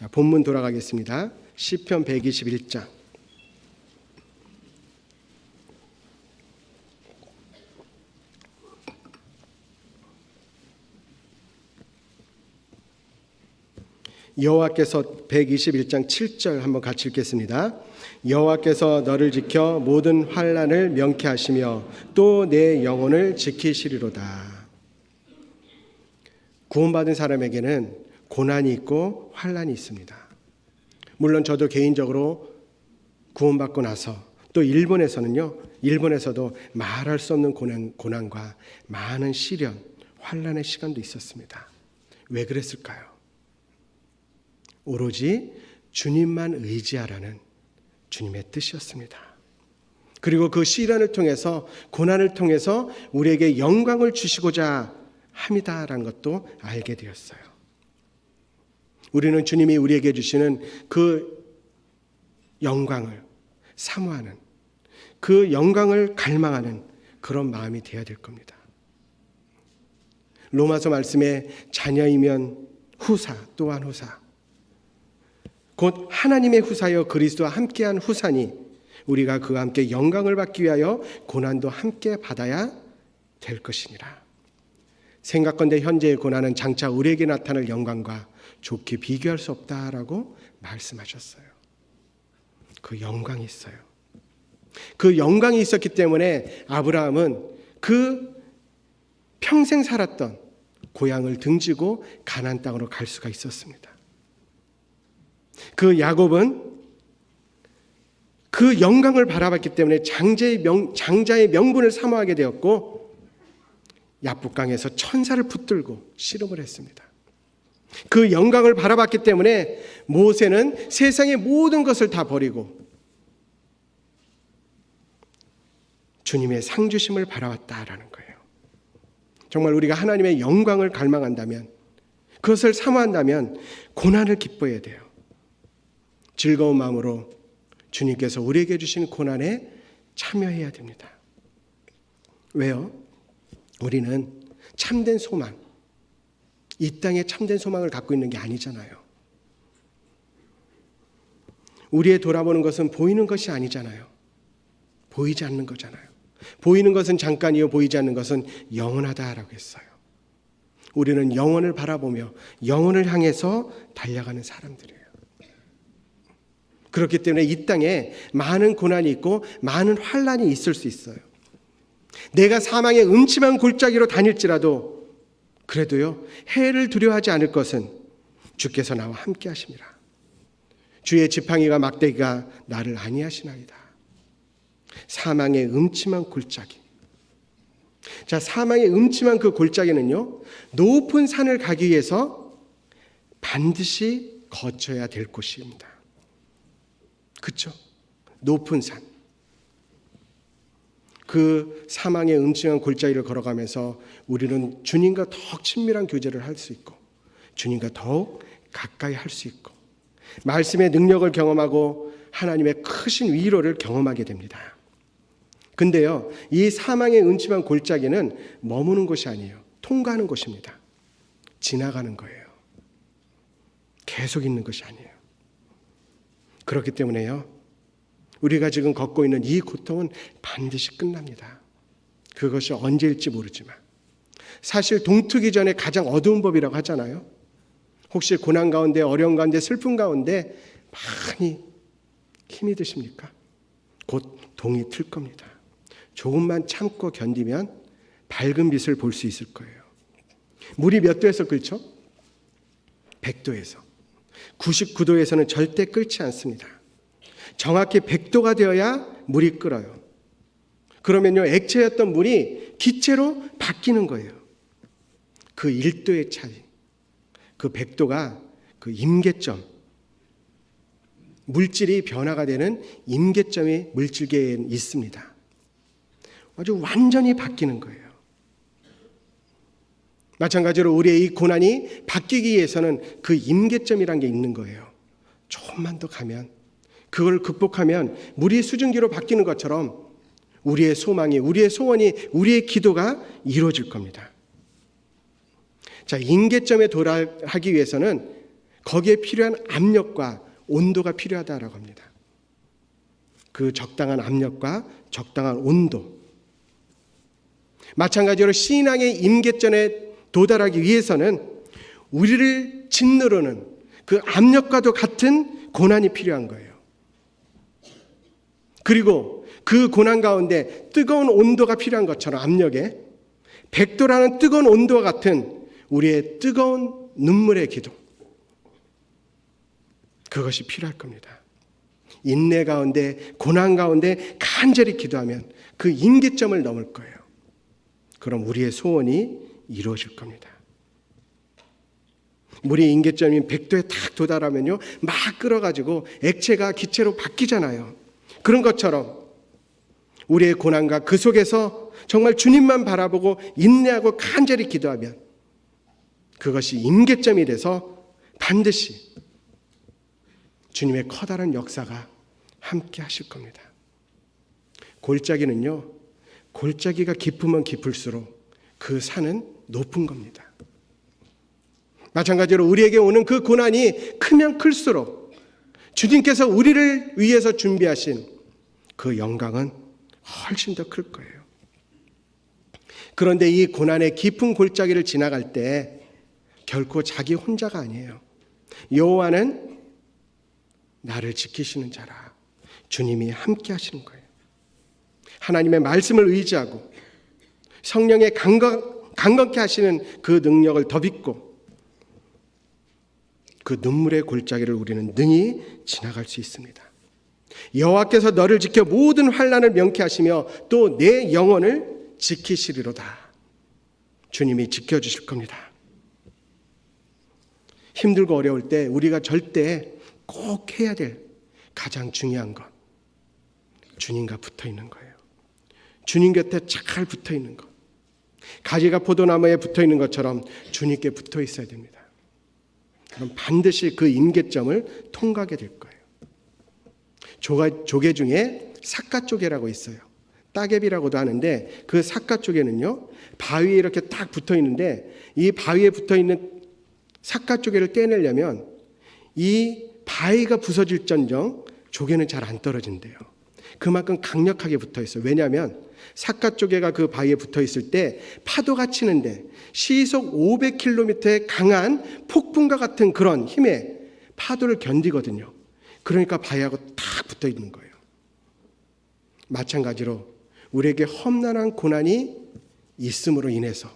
자, 본문 돌아가겠습니다. 시편 121장. 여호와께서 121장 7절 한번 같이 읽겠습니다. 여호와께서 너를 지켜 모든 환난을 명쾌하시며 또 내 영혼을 지키시리로다. 구원받은 사람에게는 고난이 있고 환난이 있습니다. 물론 저도 개인적으로 구원받고 나서 또 일본에서도 말할 수 없는 고난과 많은 시련, 환난의 시간도 있었습니다. 왜 그랬을까요? 오로지 주님만 의지하라는 주님의 뜻이었습니다. 그리고 그 시련을 통해서, 고난을 통해서 우리에게 영광을 주시고자 함이다라는 것도 알게 되었어요. 우리는 주님이 우리에게 주시는 그 영광을 사모하는, 그 영광을 갈망하는 그런 마음이 되어야 될 겁니다. 로마서 말씀에 자녀이면 후사 또한 후사, 곧 하나님의 후사여 그리스도와 함께한 후사니 우리가 그와 함께 영광을 받기 위하여 고난도 함께 받아야 될 것이니라. 생각건대 현재의 고난은 장차 우리에게 나타날 영광과 좋게 비교할 수 없다라고 말씀하셨어요. 그 영광이 있어요. 그 영광이 있었기 때문에 아브라함은 그 평생 살았던 고향을 등지고 가나안 땅으로 갈 수가 있었습니다. 그 야곱은 그 영광을 바라봤기 때문에 장자의 명분을 사모하게 되었고 야복강에서 천사를 붙들고 씨름을 했습니다. 그 영광을 바라봤기 때문에 모세는 세상의 모든 것을 다 버리고 주님의 상주심을 바라왔다라는 거예요. 정말 우리가 하나님의 영광을 갈망한다면, 그것을 사모한다면 고난을 기뻐해야 돼요. 즐거운 마음으로 주님께서 우리에게 주신 고난에 참여해야 됩니다. 왜요? 우리는 참된 소망, 이 땅에 참된 소망을 갖고 있는 게 아니잖아요. 우리의 돌아보는 것은 보이는 것이 아니잖아요. 보이지 않는 거잖아요. 보이는 것은 잠깐이요 보이지 않는 것은 영원하다라고 했어요. 우리는 영원을 바라보며 영원을 향해서 달려가는 사람들이에요. 그렇기 때문에 이 땅에 많은 고난이 있고 많은 환난이 있을 수 있어요. 내가 사망의 음침한 골짜기로 다닐지라도 그래도요, 해를 두려워하지 않을 것은 주께서 나와 함께 하심이라. 주의 지팡이가 막대기가 나를 안위하시나이다. 사망의 음침한 골짜기. 자, 사망의 음침한 그 골짜기는요, 높은 산을 가기 위해서 반드시 거쳐야 될 곳입니다. 그렇죠? 높은 산. 그 사망의 음침한 골짜기를 걸어가면서 우리는 주님과 더욱 친밀한 교제를 할 수 있고 주님과 더욱 가까이 할 수 있고 말씀의 능력을 경험하고 하나님의 크신 위로를 경험하게 됩니다. 근데요, 이 사망의 음침한 골짜기는 머무는 곳이 아니에요. 통과하는 곳입니다. 지나가는 거예요. 계속 있는 것이 아니에요. 그렇기 때문에요, 우리가 지금 걷고 있는 이 고통은 반드시 끝납니다. 그것이 언제일지 모르지만 사실 동트기 전에 가장 어두운 법이라고 하잖아요. 혹시 고난 가운데, 어려움 가운데, 슬픔 가운데 많이 힘이 드십니까? 곧 동이 틀 겁니다. 조금만 참고 견디면 밝은 빛을 볼 수 있을 거예요. 물이 몇 도에서 끓죠? 100도에서. 99도에서는 절대 끓지 않습니다. 정확히 100도가 되어야 물이 끓어요. 그러면요, 액체였던 물이 기체로 바뀌는 거예요. 그 1도의 차이, 그 100도가 그 임계점, 물질이 변화가 되는 임계점이 물질계에 있습니다. 아주 완전히 바뀌는 거예요. 마찬가지로 우리의 이 고난이 바뀌기 위해서는 그 임계점이란 게 있는 거예요. 조금만 더 가면, 그걸 극복하면 물이 수증기로 바뀌는 것처럼 우리의 소망이, 우리의 소원이, 우리의 기도가 이루어질 겁니다. 자, 임계점에 도달하기 위해서는 거기에 필요한 압력과 온도가 필요하다라고 합니다. 그 적당한 압력과 적당한 온도. 마찬가지로 신앙의 임계점에 도달하기 위해서는 우리를 짓누르는 그 압력과도 같은 고난이 필요한 거예요. 그리고 그 고난 가운데 뜨거운 온도가 필요한 것처럼 압력에 100도라는 뜨거운 온도와 같은 우리의 뜨거운 눈물의 기도, 그것이 필요할 겁니다. 인내 가운데 고난 가운데 간절히 기도하면 그 임계점을 넘을 거예요. 그럼 우리의 소원이 이루어질 겁니다. 물이 임계점인 100도에 딱 도달하면요, 막 끓어가지고 액체가 기체로 바뀌잖아요. 그런 것처럼 우리의 고난과 그 속에서 정말 주님만 바라보고 인내하고 간절히 기도하면 그것이 임계점이 돼서 반드시 주님의 커다란 역사가 함께 하실 겁니다. 골짜기는요, 골짜기가 깊으면 깊을수록 그 산은 높은 겁니다. 마찬가지로 우리에게 오는 그 고난이 크면 클수록 주님께서 우리를 위해서 준비하신 그 영광은 훨씬 더 클 거예요. 그런데 이 고난의 깊은 골짜기를 지나갈 때 결코 자기 혼자가 아니에요. 여호와는 나를 지키시는 자라. 주님이 함께 하시는 거예요. 하나님의 말씀을 의지하고 성령의 강건케 하시는 그 능력을 더 믿고 그 눈물의 골짜기를 우리는 능히 지나갈 수 있습니다. 여호와께서 너를 지켜 모든 환난을 명케 하시며 또 내 영혼을 지키시리로다. 주님이 지켜주실 겁니다. 힘들고 어려울 때 우리가 절대 꼭 해야 될 가장 중요한 것, 주님과 붙어 있는 거예요. 주님 곁에 잘 붙어 있는 것. 가지가 포도나무에 붙어 있는 것처럼 주님께 붙어 있어야 됩니다. 그럼 반드시 그 임계점을 통과하게 될 거예요. 조개 중에 삿갓조개라고 있어요. 따개비라고도 하는데 그 삿갓조개는요, 바위에 이렇게 딱 붙어 있는데 이 바위에 붙어 있는 삿갓조개를 떼내려면 이 바위가 부서질전정 조개는 잘 안 떨어진대요. 그만큼 강력하게 붙어 있어요. 왜냐하면 삿갓조개가 그 바위에 붙어 있을 때 파도가 치는데 시속 500km의 강한 폭풍과 같은 그런 힘의 파도를 견디거든요. 그러니까 바위하고 딱 붙어 있는 거예요. 마찬가지로 우리에게 험난한 고난이 있음으로 인해서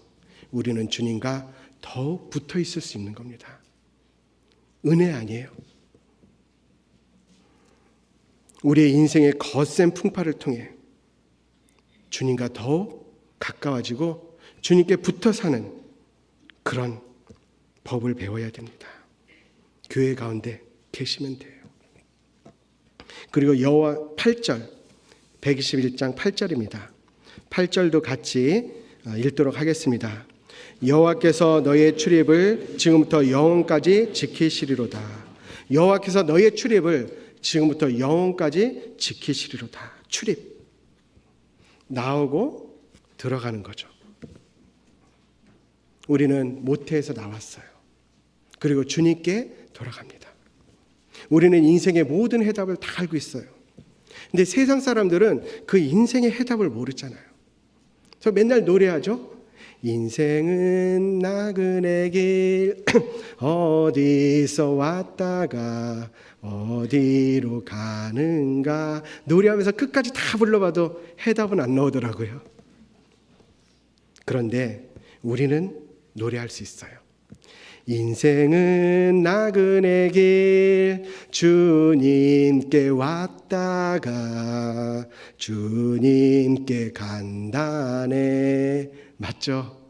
우리는 주님과 더욱 붙어 있을 수 있는 겁니다. 은혜 아니에요. 우리의 인생의 거센 풍파를 통해 주님과 더욱 가까워지고 주님께 붙어 사는 그런 법을 배워야 됩니다. 교회 가운데 계시면 돼요. 그리고 여호와 8절, 121장 8절입니다. 8절도 같이 읽도록 하겠습니다. 여호와께서 너의 출입을 지금부터 영원까지 지키시리로다. 여호와께서 너의 출입을 지금부터 영원까지 지키시리로다. 출입, 나오고 들어가는 거죠. 우리는 모태에서 나왔어요. 그리고 주님께 돌아갑니다. 우리는 인생의 모든 해답을 다 알고 있어요. 근데 세상 사람들은 그 인생의 해답을 모르잖아요. 저 맨날 노래하죠. 인생은 나그네 길 어디서 왔다가 어디로 가는가. 노래하면서 끝까지 다 불러봐도 해답은 안 나오더라고요. 그런데 우리는 노래할 수 있어요. 인생은 나그네 길 주님께 왔다가 주님께 간다네. 맞죠?